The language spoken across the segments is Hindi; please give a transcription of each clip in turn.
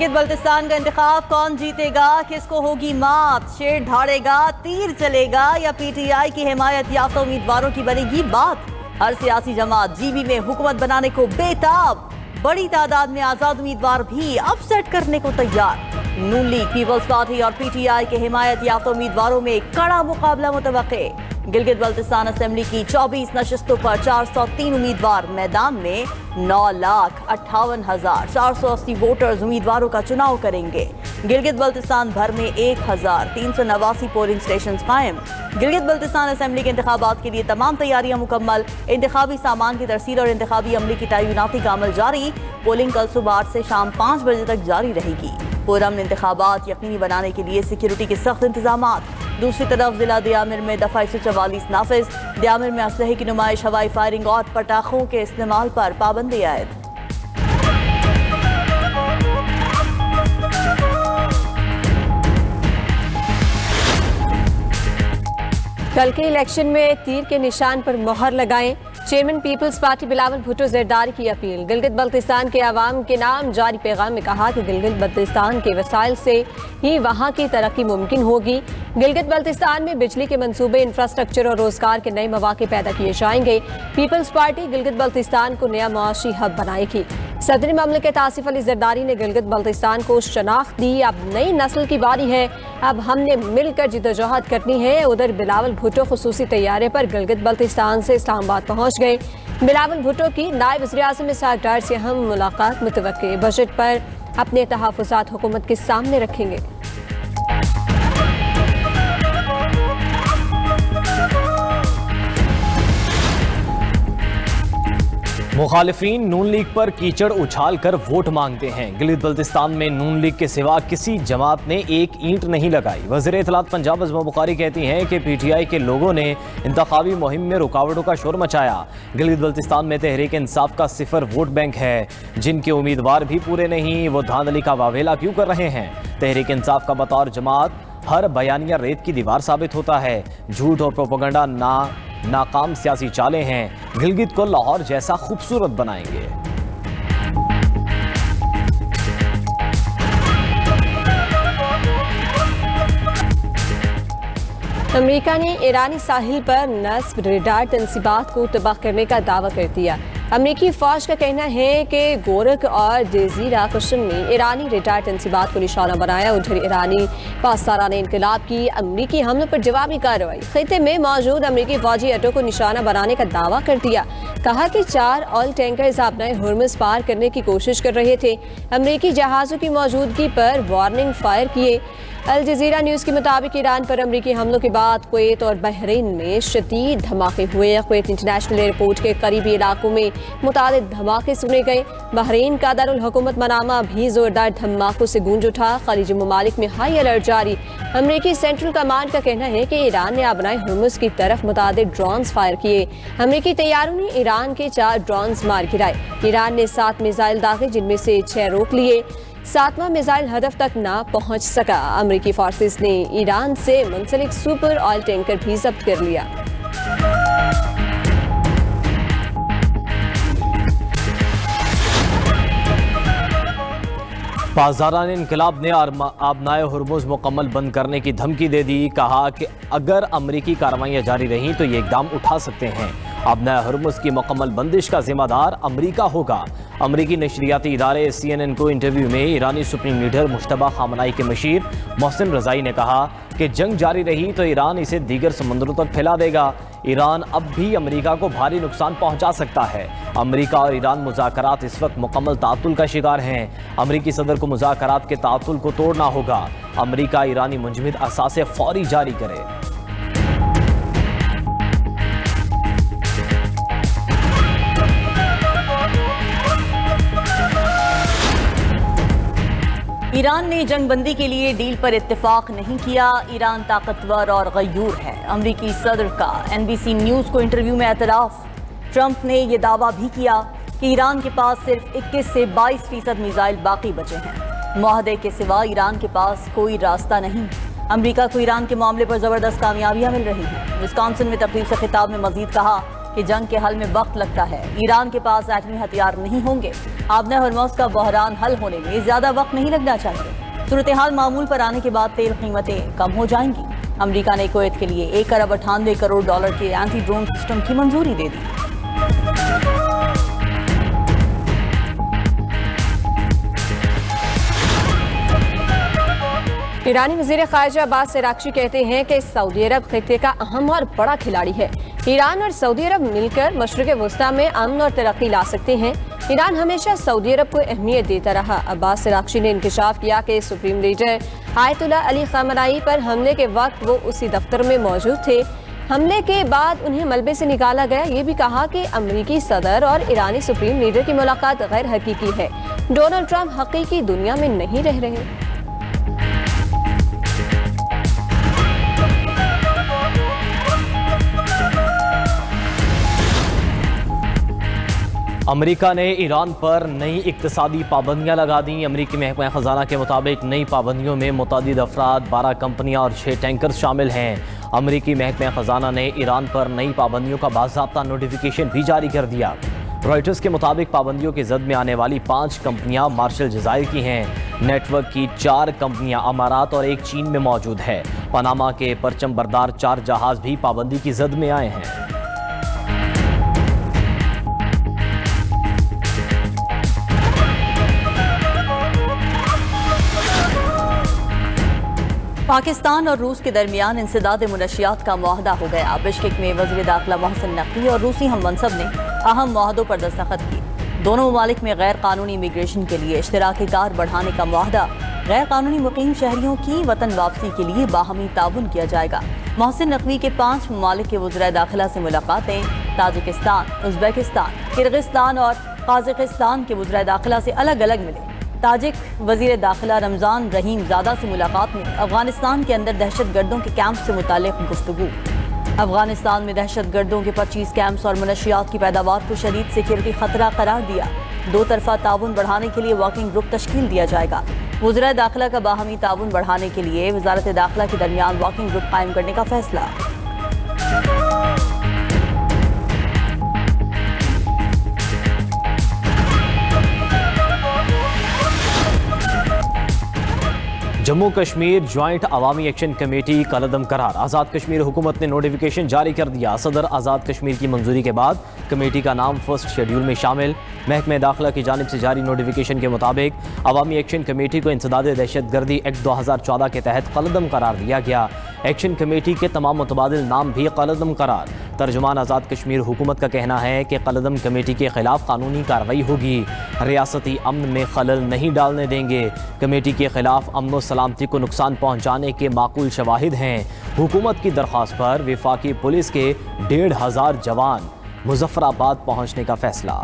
गिलगित बल्तिस्तान का इंतखाब कौन जीतेगा, किसको होगी मात, शेर ढाड़ेगा, तीर चलेगा या पीटीआई की हिमायत याफ्ता उम्मीदवारों की बनेगी बात। हर सियासी जमात जीबी में हुकूमत बनाने को बेताब, बड़ी तादाद में आजाद उम्मीदवार भी अपसेट करने को तैयार। नून लीग, पीपल्स पार्टी और पीटीआई के हिमायत याफ्ता उम्मीदवारों में कड़ा मुकाबला मुतवक्के। गिलगित बल्तिस्तान असेंबली की 24 नशिस्तों पर 403 उम्मीदवार मैदान में 9,58,480 वोटर्स उम्मीदवारों का चुनाव करेंगे। गिलगित बल्तिस्तान भर में 1,389 पोलिंग स्टेशन कायम। गिलगित बल्तिस्तान असेंबली के इंतखाबात के लिए तमाम तैयारियां मुकम्मल। इंतखाबी सामान की तरसील और इंतखाबी अमले की तैनाती का अमल जारी। पोलिंग कल सुबह 8 से शाम 5 बजे तक जारी रहेगी। पुरअमन इंतखाबात यकीनी बनाने के लिए सिक्योरिटी के सख्त इंतजामात। दूसरी तरफ जिला दियामिर में दफा 144 नाफिज। दियामिर में असलहे की नुमाइश, हवाई फायरिंग और पटाखों के इस्तेमाल पर पाबंदी आयद। कल के इलेक्शन में तीर के निशान पर मोहर लगाएं, चेयरमैन पीपल्स पार्टी बिलावल भुट्टो जरदारी की अपील। गिलगित बल्तिस्तान के अवाम के नाम जारी पैगाम में कहा कि गिलगित बल्तिस्तान के वसाइल से ही वहाँ की तरक्की मुमकिन होगी। गिलगित बल्तिस्तान में बिजली के मंसूबे, इंफ्रास्ट्रक्चर और रोजगार के नए मौके पैदा किए जाएंगे। पीपल्स पार्टी गिलगित बल्तिस्तान को नया मुआशी हब बनाएगी। सदर ममलिकत आसिफ अली जरदारी ने गिलगित बल्तिस्तान को शनाख्त दी। अब नई नस्ल की बारी है, अब हमने मिलकर जिद्दोजहद करनी है। उधर बिलावल भुट्टो खुसूसी तैयारे पर गिलगित बल्तिस्तान से इस्लामाबाद पहुंच गए। बिलावल भुट्टो की नायब वज़ीर-ए-आज़म इस्हाक डार से अहम मुलाकात मुतवक्के। बजट पर अपने तहफ़्फ़ुज़ात हुकूमत के सामने रखेंगे। मुखालिफिन नून लीग पर कीचड़ उछाल कर वोट मांगते हैं। गिलगित बल्तिस्तान में नून लीग के सिवा किसी जमात ने एक ईंट नहीं लगाई। वज़ीर इत्तलात पंजाब अज़मा बुखारी कहती हैं कि पीटीआई के लोगों ने इंतखाबी मुहिम में रुकावटों का शोर मचाया। गिलगित बल्तिस्तान में तहरीक इंसाफ का सिफर वोट बैंक है। जिनके उम्मीदवार भी पूरे नहीं, वो धांधली का वावेला क्यों कर रहे हैं। तहरीक इंसाफ का बतौर जमात हर बयानिया रेत की दीवार साबित होता है। झूठ और प्रोपेगेंडा नाकाम सियासी चालें हैं। गिलगित को लाहौर जैसा खूबसूरत बनाएंगे। अमेरिका ने ईरानी साहिल पर नस्ब रेडार तंसीबात को तबाह करने का दावा कर दिया। अमेरिकी फौज का कहना है कि गोरख और जजीरा कश्म ने ईरानी रेडार तंसीबात को निशाना बनाया। उधर ईरानी पासदारान इनकलाब की अमेरिकी हमलों पर जवाबी कार्रवाई। खिते में मौजूद अमेरिकी फौजी अड्डों को निशाना बनाने का दावा कर दिया। कहा कि 4 ऑयल टैंकर्स अपना हुर्मुज़ पार करने की कोशिश कर रहे थे। अमेरिकी जहाज़ों की मौजूदगी पर वार्निंग फायर किए। अल जजीरा न्यूज़ के मुताबिक ईरान पर अमेरिकी हमलों के बाद कुवैत और बहरीन में शदीद धमाके हुए। कुवैत इंटरनेशनल एयरपोर्ट के करीबी इलाकों में मुतादिद धमाके सुने गए। बहरीन का दारुल हुकूमत मनामा भी जोरदार धमाकों से गूंज उठा। खलीजी ममालिक में हाई अलर्ट जारी। अमेरिकी सेंट्रल कमांड का कहना है कि ईरान ने अपना हुर्मुज़ की तरफ मुतादिद ड्रोन्स फायर किए। अमेरिकी तैयारों ने ईरान के 4 ड्रोन्स मार गिराए। ईरान ने 7 मिसाइल दागे, जिनमें से 6 रोक लिए। 7वां मिसाइल हदफ तक ना पहुंच सका। अमेरिकी फोर्सेस ने ईरान से मुंसलिक सुपर ऑयल टैंकर भी जब्त कर लिया। पासदारान इनकलाब ने आबनाए हुर्मुज़ मुकम्मल बंद करने की धमकी दे दी। कहा कि अगर अमरीकी कार्रवाइयाँ जारी रहीं तो ये इकदाम उठा सकते हैं। आबनाए हुर्मुज़ की मुकम्मल बंदिश का जिम्मेदार अमरीका होगा। अमरीकी नशरियाती इदारे CNN को इंटरव्यू में ईरानी सुप्रीम लीडर मुश्तबा खामनाई के मशीर मोहसिन रज़ाई ने कहा कि जंग जारी रही तो ईरान इसे दीगर समंदरों तक फैला देगा। ईरान अब भी अमरीका को भारी नुकसान पहुंचा सकता है। अमरीका और ईरान मुज़ाकरात इस वक्त मुकम्मल तातुल का शिकार हैं। अमरीकी सदर को मुज़ाकरात के तातुल को तोड़ना होगा। अमरीका ईरानी मुंजमद असासे फौरी जारी करे। ईरान ने जंगबंदी के लिए डील पर इत्तेफाक नहीं किया। ईरान ताकतवर और गयूर है। अमरीकी सदर का NBC न्यूज़ को इंटरव्यू में एतराफ़। ट्रंप ने यह दावा भी किया कि ईरान के पास सिर्फ 21 से 22% मिसाइल बाकी बचे हैं। मुआहदे के सिवा ईरान के पास कोई रास्ता नहीं। अमरीका को ईरान के मामले पर ज़बरदस्त कामयाबियाँ मिल रही हैं। विस्कॉन्सिन में तकरीब से खिताब में मजीद कहा कि जंग के हल में वक्त लगता है। ईरान के पास एटमी हथियार नहीं होंगे। आबना हरमुज़ का बहरान हल होने में ज्यादा वक्त नहीं लगना चाहिए। सूरत हाल मामूल पर आने के बाद तेल कीमतें कम हो जाएंगी। अमेरिका ने कुवैत के लिए 1 अरब 98 करोड़ डॉलर के एंटी ड्रोन सिस्टम की मंजूरी दे दी। ईरानी वज़ीर ख़ारिजा अब्बास अराग़ची कहते हैं कि सऊदी अरब खित्ते का अहम और बड़ा खिलाड़ी है। ईरान और सऊदी अरब मिलकर मशरिक़ वस्ता में अमन और तरक्की ला सकते हैं। ईरान हमेशा सऊदी अरब को अहमियत देता रहा। अब्बास अराग़ची ने इंकशाफ किया कि supreme leader Ayatollah Ali Khamenei पर हमले के वक्त वो उसी दफ्तर में मौजूद थे। हमले के बाद उन्हें मलबे से निकाला गया। ये भी कहा कि अमरीकी सदर और ईरानी सुप्रीम लीडर की मुलाकात गैर हकीकी है। डोनाल्ड ट्रंप हकीकी दुनिया में नहीं रह रहे। अमेरिका ने ईरान पर नई इक्तिसादी पाबंदियां लगा दी। अमेरिकी महकमा ख़जाना के मुताबिक नई पाबंदियों में मुतअद्दिद अफराद, 12 कंपनियां और 6 टैंकर शामिल हैं। अमेरिकी महकमा ख़जाना ने ईरान पर नई पाबंदियों का बाज़ाब्ता नोटिफिकेशन भी जारी कर दिया। रॉयटर्स के मुताबिक पाबंदियों की जद में आने वाली 5 कंपनियां मार्शल जज़ायर की हैं। नेटवर्क की 4 कंपनियां अमारात और 1 चीन में मौजूद है। पनामा के परचम बरदार 4 जहाज भी पाबंदी की जद में आए हैं। पाकिस्तान और रूस के दरमियान इंसदाद मुनशियात का मुआहदा हो गया। बिश्केक में वज़ीर दाखिला मोहसिन नकवी और रूसी हम मनसब ने अहम मुआहदों पर दस्तखत किए। दोनों ममालिक में गैर कानूनी इमिग्रेशन के लिए इश्तराकी कार बढ़ाने का मुआहदा, गैर कानूनी मुकीम शहरियों की वतन वापसी के लिए बाहमी ताउन किया जाएगा। मोहसिन नकवी के 5 ममालिक के वज़ीर दाखिला से मुलाकातें ताजिकिस्तान, उज़्बेकिस्तान, किर्गिस्तान और काज़ाकिस्तान के वज़ीर दाखिला से अलग अलग मिले। ताजिक वज़ीर दाखिला रमज़ान रहीम ज़ादा से मुलाकात में अफगानिस्तान के अंदर दहशतगर्दों के कैंप से मुताल्लिक़ गुफ्तगू। अफगानिस्तान में दहशतगर्दों के 25 कैंप्स और मुनशियात की पैदावार को शदीद सिक्योरिटी खतरा करार दिया। 2 तरफ़ा ताउन बढ़ाने के लिए वर्किंग ग्रुप तश्कील दिया जाएगा। वज़ीर दाखिला का बाहमी ताउन बढ़ाने के लिए वज़ारत दाखिला के दरमियान वर्किंग ग्रुप कायम करने का फैसला। जम्मू कश्मीर ज्वाइंट अवामी एक्शन कमेटी कलदम करार। आज़ाद कश्मीर हुकूमत ने नोटिफिकेशन जारी कर दिया। सदर आज़ाद कश्मीर की मंजूरी के बाद कमेटी का नाम फर्स्ट शेड्यूल में शामिल। महकमा दाखिला की जानिब से जारी नोटिफिकेशन के मुताबिक अवामी एक्शन कमेटी को इंसदाद दहशतगर्दी एक्ट 2014 के तहत कलदम करार दिया गया। एक्शन कमेटी के तमाम मुतबादिल नाम भी कलदम करार। तर्जुमान आज़ाद कश्मीर हुकूमत का कहना है कि कलदम कमेटी के खिलाफ कानूनी कार्रवाई होगी। रियासती अमन में खलल नहीं डालने देंगे। कमेटी के खिलाफ अमन व सलामती को नुकसान पहुँचाने के माकूल शवाहिद हैं। हुकूमत की दरख्वास्त पर वफाकी पुलिस के 1500 जवान मुजफ्फराबाद पहुँचने का फैसला।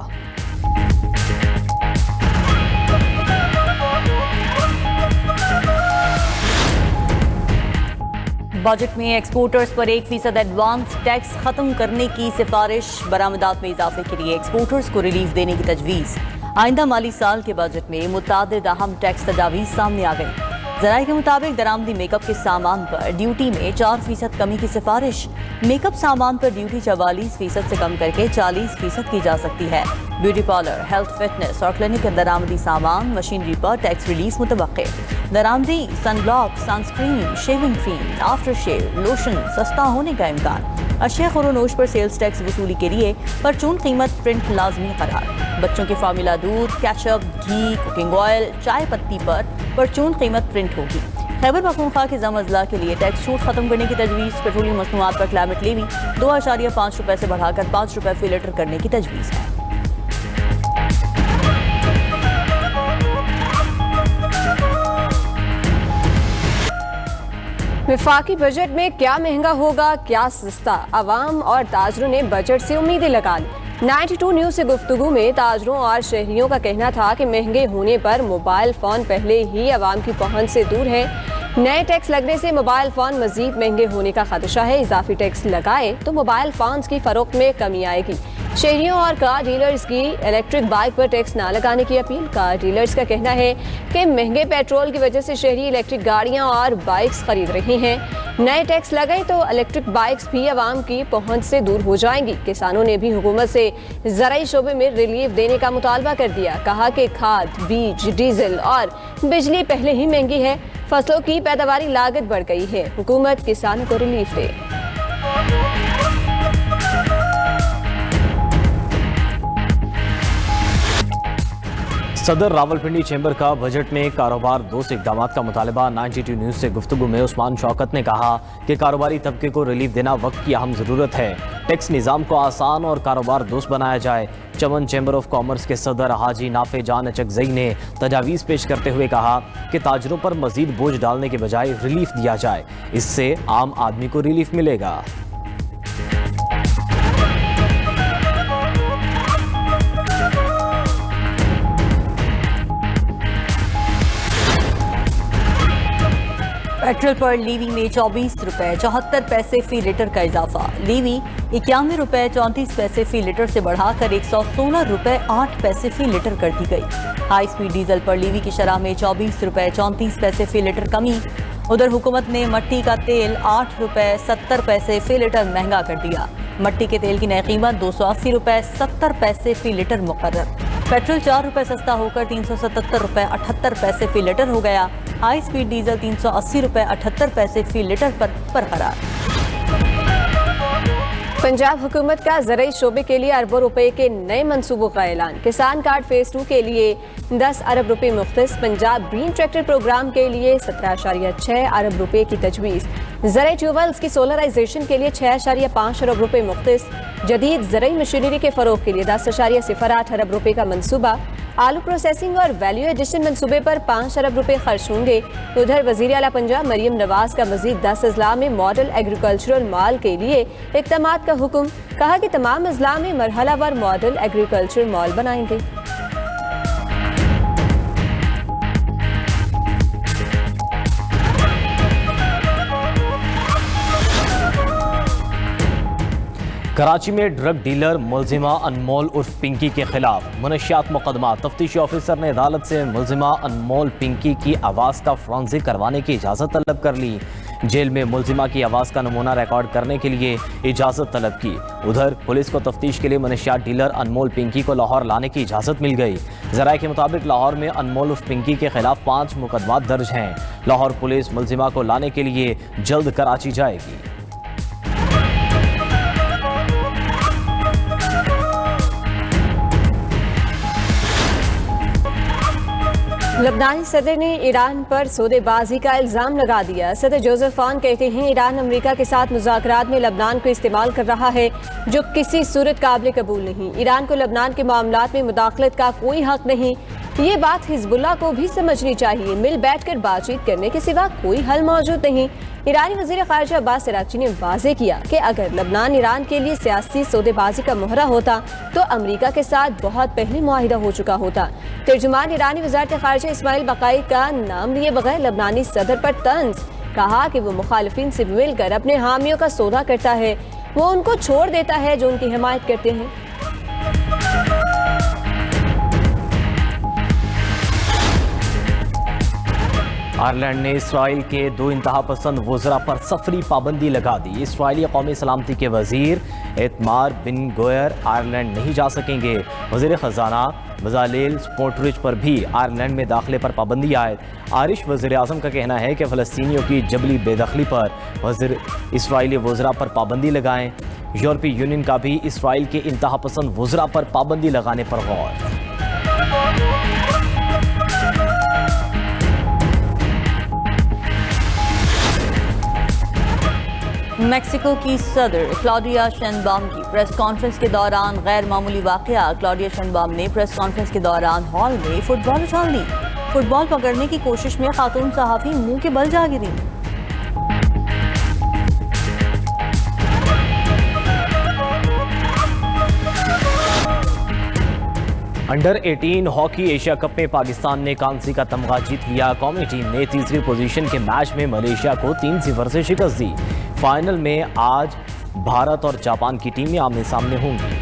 बजट में एक्सपोर्टर्स पर 1% एडवांस टैक्स खत्म करने की सिफारिश। बरामदात में इजाफे के लिए एक्सपोर्टर्स को रिलीफ देने की तजवीज़। आइंदा माली साल के बजट में मुतादिद अहम टैक्स तजावीज़ सामने आ गई। ज़राए के मुताबिक दरामदी मेकअप के सामान पर ड्यूटी में 4% कमी की सिफारिश। मेकअप सामान पर ड्यूटी 44% से कम करके 40% की जा सकती है। ब्यूटी पार्लर, हेल्थ फिटनेस और क्लिनिक के दरामदी सामान मशीनरी पर टैक्स रिलीफ मुतवक्के। दरामदी sunblock, sunscreen, shaving cream, after shave, lotion सस्ता होने का इम्कान। अशिया खुरोनोश पर सेल्स टैक्स वसूली के लिए परचून कीमत प्रिंट लाजमी करार। बच्चों के फार्मूला दूध, केचप, घी, कुकिंग ऑयल, चाय पत्ती पर परचून कीमत प्रिंट होगी। खैबर पख्तूनख्वा के ज़म अजला के लिए टैक्स छूट खत्म करने की तजवीज़। पेट्रोलियम मसनूआत पर क्लाइमेट लेवी 2.5 रुपये से बढ़ाकर 5 रुपये फी लीटर करने की तजवीज़ है। वफाकी बजट में क्या महंगा होगा, क्या सस्ता? अवाम और ताजरों ने बजट से उम्मीदें लगा ली। 92 न्यूज़ से गुफ्तगू में ताजरों और शहरियों का कहना था कि महंगे होने पर मोबाइल फ़ोन पहले ही अवाम की पहुंच से दूर है। नए टैक्स लगने से मोबाइल फ़ोन मजीद महंगे होने का खदशा है। इजाफी टैक्स लगाए तो मोबाइल फ़ोन्स की फ़रोख्त में कमी आएगी। शहरियों और कार डीलर्स की इलेक्ट्रिक बाइक पर टैक्स ना लगाने की अपील। कार डीलर्स का कहना है कि महंगे पेट्रोल की वजह से शहरी इलेक्ट्रिक गाड़ियां और बाइक्स खरीद रहे हैं। नए टैक्स लगाए तो इलेक्ट्रिक बाइक्स भी आवाम की पहुंच से दूर हो जाएंगी। किसानों ने भी हुकूमत से ज़राई शोबे में रिलीफ देने का मुतालबा कर दिया। कहा कि खाद, बीज, डीजल और बिजली पहले ही महंगी है, फसलों की पैदावारी लागत बढ़ गई है, हुकूमत किसानों को रिलीफ दे। सदर रावलपिंडी चैम्बर का बजट में कारोबार दोस्त इकदाम का मुतालबा। 92 न्यूज़ से गुफ्तगू में उस्मान शौकत ने कहा कि कारोबारी तबके को रिलीफ देना वक्त की अहम ज़रूरत है। टैक्स निज़ाम को आसान और कारोबार दोस्त बनाया जाए। चमन चैम्बर ऑफ कॉमर्स के सदर हाजी नाफे जान अचकजई ने तजावीज़ पेश करते हुए कहा कि ताजरों पर मजीद बोझ डालने के बजाय रिलीफ दिया जाए, इससे आम आदमी को रिलीफ मिलेगा। पेट्रोल पर लीवी में 24 रुपए 74 पैसे फी लीटर का इजाफा। लीवी 91 रुपए 34 पैसे फी लीटर से बढ़ाकर 116 रुपए 8 पैसे फी लीटर कर दी गई। हाई स्पीड डीजल पर लीवी की शरह में 24 रुपए 34 पैसे फी लीटर कमी। उधर हुकूमत ने मट्टी का तेल 8 रुपए 70 पैसे फी लीटर महंगा कर दिया। मट्टी के तेल की नई कीमत 280 रुपए 70 पैसे फी लीटर मुकर्रर। पेट्रोल 4 रुपए सस्ता होकर 377 रुपए 78 पैसे फी लीटर हो गया। हाई स्पीड डीजल 380 रुपए 78 पैसे फी लीटर पर बरकरार। पंजाब हुकूमत का ज़राई शोबे के लिए अरबों रुपए के नए मंसूबों का ऐलान। किसान कार्ड फेज 2 के लिए 10 अरब रुपए मुख्तस। पंजाब ग्रीन ट्रैक्टर प्रोग्राम के लिए 17.6 अरब रुपए की तजवीज़। ज़राई ट्यूबवेल्स की सोलराइजेशन के लिए 6.5 अरब रुपए मुख्तस। जदीद ज़राई मशीनरी के फ़रोग के लिए 10.08 अरब रुपए का मनसूबा। आलू प्रोसेसिंग और वैल्यू एडिशन मनसूबे पर 5 अरब रुपए खर्च होंगे। उधर वज़ीर आला पंजाब मरियम नवाज का मजीद 10 अजला में मॉडल एग्रीकल्चरल मॉल के लिए इक़दामात का हुक्म। कहा कि तमाम अजला में मरहलावार मॉडल एग्रीकल्चरल मॉल बनाएंगे। कराची में ड्रग डीलर मुलजिमा अनमोल उर्फ पिंकी के खिलाफ मनशियात मुकदमा। तफ्तीशी ऑफिसर ने अदालत से मुलजिमा अनमोल पिंकी की आवाज़ का फॉरेंसिक करवाने की इजाज़त तलब कर ली। जेल में मुलजिमा की आवाज़ का नमूना रिकॉर्ड करने के लिए इजाज़त तलब की। उधर पुलिस को तफ्तीश के लिए मनशियात डीलर अनमोल पिंकी को लाहौर लाने की इजाज़त मिल गई। ज़राए के मुताबिक लाहौर में अनमोल उर्फ पिंकी के खिलाफ 5 मुकदमा दर्ज हैं। लाहौर पुलिस मुलजिमा को लाने के लिए जल्द कराची जाएगी। लबनानी सदर ने ईरान पर सौदेबाजी का इल्ज़ाम लगा दिया। सदर जोसेफ ऑन कहते हैं ईरान अमेरिका के साथ मुज़ाकरात में लबनान को इस्तेमाल कर रहा है, जो किसी सूरत काबिल कबूल नहीं। ईरान को लबनान के मामलात में मुदाखलत का कोई हक नहीं। ये बात हिजबुल्लाह को भी समझनी चाहिए। मिल बैठकर बातचीत करने के सिवा कोई हल मौजूद नहीं। ईरानी वज़ीर ख़ारिजा अब्बास अराग़ची ने वाज़ेह किया कि अगर लबनान ईरान के लिए सियासी सौदेबाजी का मोहरा होता तो अमेरिका के साथ बहुत पहले मुआहिदा हो चुका होता। तर्जुमान ईरानी वज़ारत ख़ारिजा इस्माइल बक़ाई का नाम लिए बगैर लबनानी सदर पर तंज। कहा कि वो मुखालिफिन से मिलकर अपने हामियों का सौदा करता है, वो उनको छोड़ देता है जो उनकी हिमायत करते हैं। आयरलैंड ने इसराइल के 2 इंतहा पसंद वज़रा पर सफरी पाबंदी लगा दी। इसराइली कौमी सलामती के वज़ीर एतमार बिन गोयर आयरलैंड नहीं जा सकेंगे। वज़ीर ख़जाना बजालेल स्मोट्रिच पर भी आयरलैंड में दाखिले पर पाबंदी आयद। आयरिश वज़ीर आज़म का कहना है कि फ़लस्तीनियों की जबली बेदखली पर वज़ीर इसराइली वज़रा पर पाबंदी लगाएं। यूरोपीय यूनियन का भी इसराइल के इंतहा पसंद वज़रा पर पाबंदी लगाने पर गौर। मेक्सिको की सदर क्लॉडिया शेनबाम की प्रेस कॉन्फ्रेंस के दौरान गैर मामूली वाकया। क्लॉडिया शेनबाम ने प्रेस कॉन्फ्रेंस के दौरान हॉल में फुटबॉल उछाल ली। फुटबॉल पकड़ने की कोशिश में खातून सहाफ़ी मुंह के बल जा गिरी। अंडर 18 हॉकी एशिया कप में पाकिस्तान ने कांसी का तमगा जीत लिया। कौमी टीम ने तीसरी पोजीशन के मैच में मलेशिया को 3-0 से शिकस्त दी। फाइनल में आज भारत और जापान की टीमें आमने सामने होंगी।